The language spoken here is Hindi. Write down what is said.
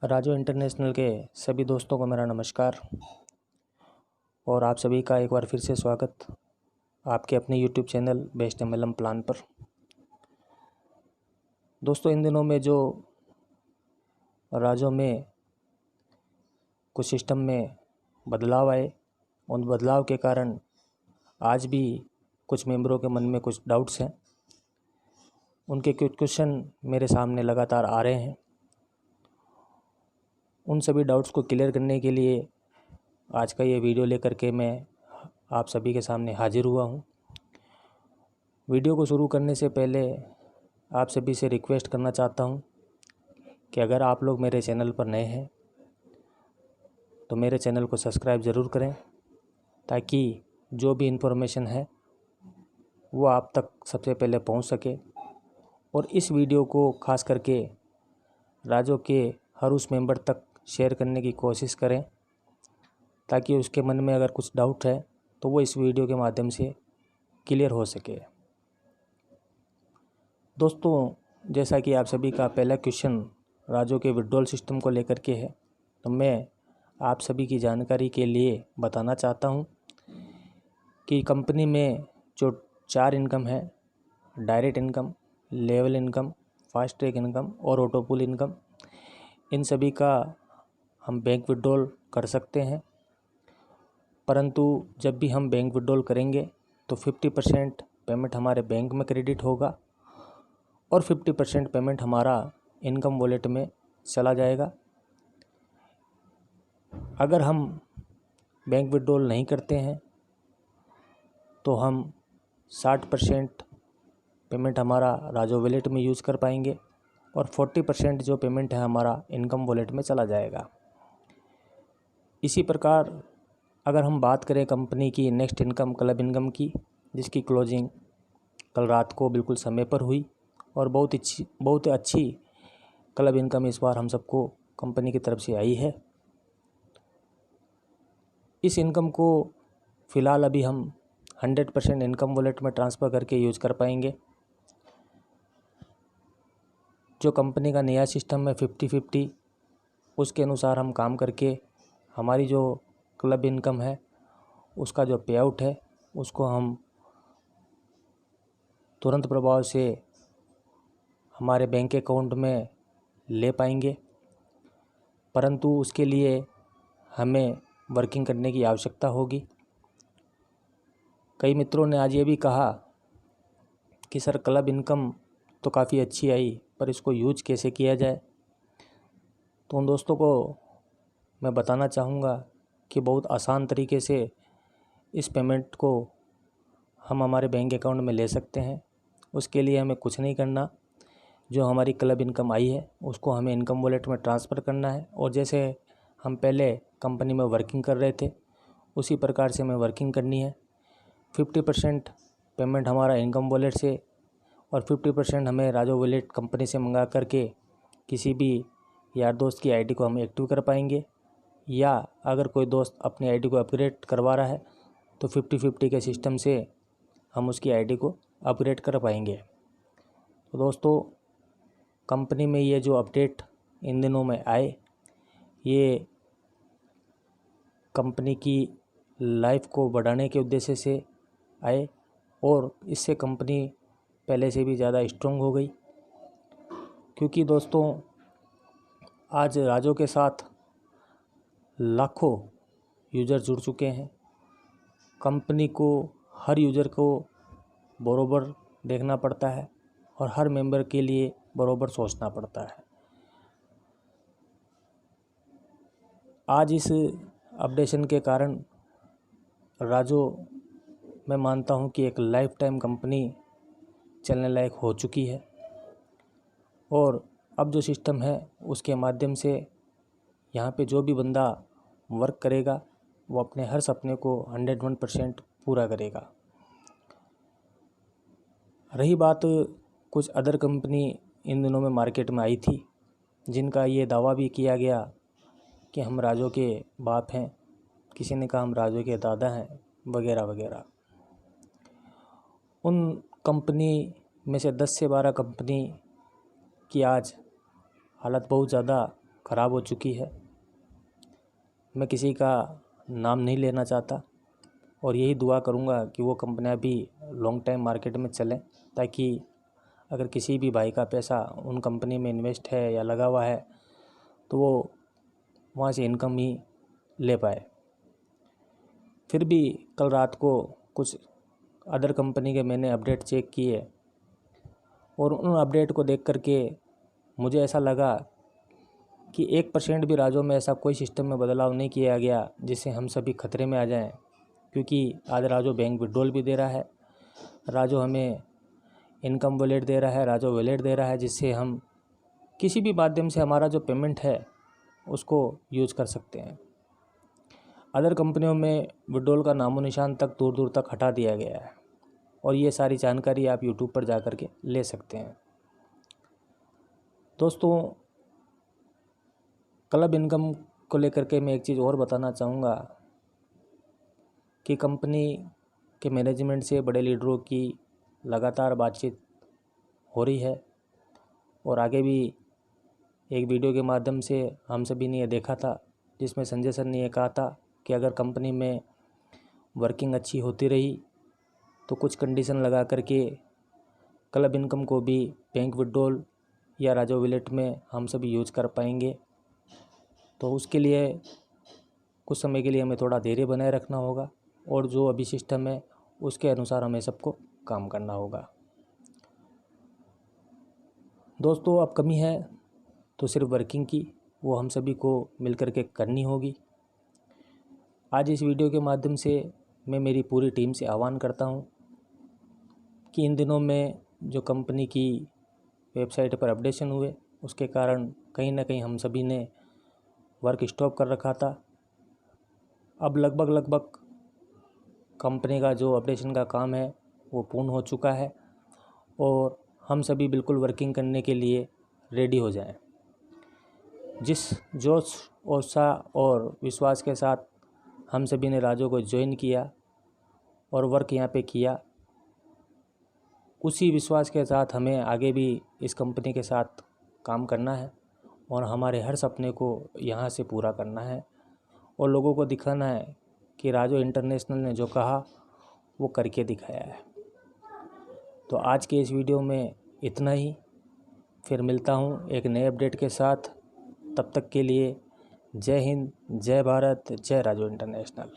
राजो इंटरनेशनल के सभी दोस्तों को मेरा नमस्कार और आप सभी का एक बार फिर से स्वागत आपके अपने YouTube channel best MLM plan पर। दोस्तों, इन दिनों में जो राजो में कुछ सिस्टम में बदलाव आए, उन बदलाव के कारण आज भी कुछ मेंबरों के मन में कुछ डाउट्स हैं। उनके कुछ क्वेश्चन मेरे सामने लगातार आ रहे हैं। उन सभी डाउट्स को क्लियर करने के लिए आज का ये वीडियो लेकर के मैं आप सभी के सामने हाजिर हुआ हूँ। वीडियो को शुरू करने से पहले आप सभी से रिक्वेस्ट करना चाहता हूँ कि अगर आप लोग मेरे चैनल पर नए हैं तो मेरे चैनल को सब्सक्राइब ज़रूर करें, ताकि जो भी इन्फॉर्मेशन है वो आप तक सबसे पहले पहुँच सके। और इस वीडियो को खास करके राजो के हर उस मेंबर तक शेयर करने की कोशिश करें, ताकि उसके मन में अगर कुछ डाउट है तो वो इस वीडियो के माध्यम से क्लियर हो सके। दोस्तों, जैसा कि आप सभी का पहला क्वेश्चन राजो के विड्रॉल सिस्टम को लेकर के है, तो मैं आप सभी की जानकारी के लिए बताना चाहता हूं कि कंपनी में जो 4 इनकम है, direct income, level income, fast track income और ऑटो पुल इनकम, इन सभी का हम बैंक विड्रॉल कर सकते हैं। परंतु जब भी हम बैंक विड्रॉल करेंगे तो 50% पेमेंट हमारे बैंक में क्रेडिट होगा और 50% पेमेंट हमारा इनकम वॉलेट में चला जाएगा। अगर हम बैंक विड्रॉल नहीं करते हैं तो हम 60% पेमेंट हमारा राजो वॉलेट में यूज़ कर पाएंगे और 40% जो पेमेंट है हमारा इनकम वॉलेट में चला जाएगा। इसी प्रकार अगर हम बात करें कंपनी की नेक्स्ट इनकम क्लब इनकम की, जिसकी क्लोजिंग कल रात को बिल्कुल समय पर हुई और बहुत अच्छी क्लब इनकम इस बार हम सबको कंपनी की तरफ से आई है। इस इनकम को फ़िलहाल अभी हम 100% इनकम वॉलेट में ट्रांसफ़र करके यूज़ कर पाएंगे। जो कंपनी का नया सिस्टम है 50-50, उसके अनुसार हम काम करके हमारी जो क्लब इनकम है उसका जो पे आउट है उसको हम तुरंत प्रभाव से हमारे बैंक अकाउंट में ले पाएंगे। परंतु उसके लिए हमें वर्किंग करने की आवश्यकता होगी। कई मित्रों ने आज ये भी कहा कि सर, क्लब इनकम तो काफ़ी अच्छी आई, पर इसको यूज कैसे किया जाए। तो उन दोस्तों को मैं बताना चाहूँगा कि बहुत आसान तरीके से इस पेमेंट को हम हमारे बैंक अकाउंट में ले सकते हैं। उसके लिए हमें कुछ नहीं करना, जो हमारी क्लब इनकम आई है उसको हमें इनकम वॉलेट में ट्रांसफ़र करना है और जैसे हम पहले कंपनी में वर्किंग कर रहे थे उसी प्रकार से हमें वर्किंग करनी है। 50% पेमेंट हमारा इनकम वॉलेट से और 50% हमें राजो वॉलेट कंपनी से मंगा करके किसी भी यार दोस्त की आईडी को हम एक्टिव कर पाएंगे, या अगर कोई दोस्त अपनी आईडी को अपग्रेड करवा रहा है तो 50-50 के सिस्टम से हम उसकी आईडी को अपग्रेड कर पाएंगे। तो दोस्तों, कंपनी में ये जो अपडेट इन दिनों में आए, ये कंपनी की लाइफ को बढ़ाने के उद्देश्य से आए और इससे कंपनी पहले से भी ज़्यादा स्ट्रॉन्ग हो गई। क्योंकि दोस्तों, आज राजो के साथ लाखों यूज़र जुड़ चुके हैं। कंपनी को हर यूज़र को बराबर देखना पड़ता है और हर मेंबर के लिए बराबर सोचना पड़ता है। आज इस अपडेशन के कारण राजो, मैं मानता हूं कि एक लाइफ टाइम कंपनी चलने लायक हो चुकी है और अब जो सिस्टम है उसके माध्यम से यहाँ पे जो भी बंदा वर्क करेगा वो अपने हर सपने को 101% पूरा करेगा। रही बात कुछ अदर कंपनी इन दिनों में मार्केट में आई थी, जिनका ये दावा भी किया गया कि हम राजो के बाप हैं, किसी ने कहा हम राजो के दादा हैं, वगैरह वगैरह। उन कंपनी में से 10 से 12 कंपनी की आज हालत बहुत ज़्यादा ख़राब हो चुकी है। मैं किसी का नाम नहीं लेना चाहता और यही दुआ करूँगा कि वो कंपनियां भी लॉन्ग टाइम मार्केट में चलें, ताकि अगर किसी भी भाई का पैसा उन कंपनी में इन्वेस्ट है या लगा हुआ है तो वो वहाँ से इनकम ही ले पाए। फिर भी कल रात को कुछ अदर कंपनी के मैंने अपडेट चेक किए और उन अपडेट को देख करके मुझे ऐसा लगा कि 1% भी राजो में ऐसा कोई सिस्टम में बदलाव नहीं किया गया जिससे हम सभी खतरे में आ जाएं। क्योंकि आज राजो बैंक विड्रॉल भी दे रहा है, राजो हमें इनकम वॉलेट दे रहा है, राजो वॉलेट दे रहा है, जिससे हम किसी भी माध्यम से हमारा जो पेमेंट है उसको यूज़ कर सकते हैं। अदर कंपनियों में विड्रॉल का नामो निशान तक दूर दूर तक हटा दिया गया है और ये सारी जानकारी आप यूट्यूब पर जा कर के ले सकते हैं। दोस्तों, क्लब इनकम को लेकर के मैं एक चीज़ और बताना चाहूँगा कि कंपनी के मैनेजमेंट से बड़े लीडरों की लगातार बातचीत हो रही है और आगे भी एक वीडियो के माध्यम से हम सभी ने यह देखा था जिसमें संजय सर ने यह कहा था कि अगर कंपनी में वर्किंग अच्छी होती रही तो कुछ कंडीशन लगा करके क्लब इनकम को भी बैंक विड्रॉल या राजो वॉलेट में हम सभी यूज कर पाएंगे। तो उसके लिए कुछ समय के लिए हमें थोड़ा धैर्य बनाए रखना होगा और जो अभी सिस्टम है उसके अनुसार हमें सबको काम करना होगा। दोस्तों, अब कमी है तो सिर्फ वर्किंग की, वो हम सभी को मिल कर के करनी होगी। आज इस वीडियो के माध्यम से मैं मेरी पूरी टीम से आह्वान करता हूं कि इन दिनों में जो कंपनी की वेबसाइट पर अपडेशन हुए उसके कारण कहीं ना कहीं हम सभी ने वर्क स्टॉप कर रखा था। अब लगभग कंपनी का जो अपडेशन का काम है वो पूर्ण हो चुका है और हम सभी बिल्कुल वर्किंग करने के लिए रेडी हो जाएं। जिस जोश उत्साह और विश्वास के साथ हम सभी ने राजो को ज्वाइन किया और वर्क यहाँ पे किया, उसी विश्वास के साथ हमें आगे भी इस कंपनी के साथ काम करना है और हमारे हर सपने को यहाँ से पूरा करना है और लोगों को दिखाना है कि राजो इंटरनेशनल ने जो कहा वो करके दिखाया है। तो आज के इस वीडियो में इतना ही, फिर मिलता हूँ एक नए अपडेट के साथ। तब तक के लिए जय हिंद, जय भारत, जय राजो इंटरनेशनल।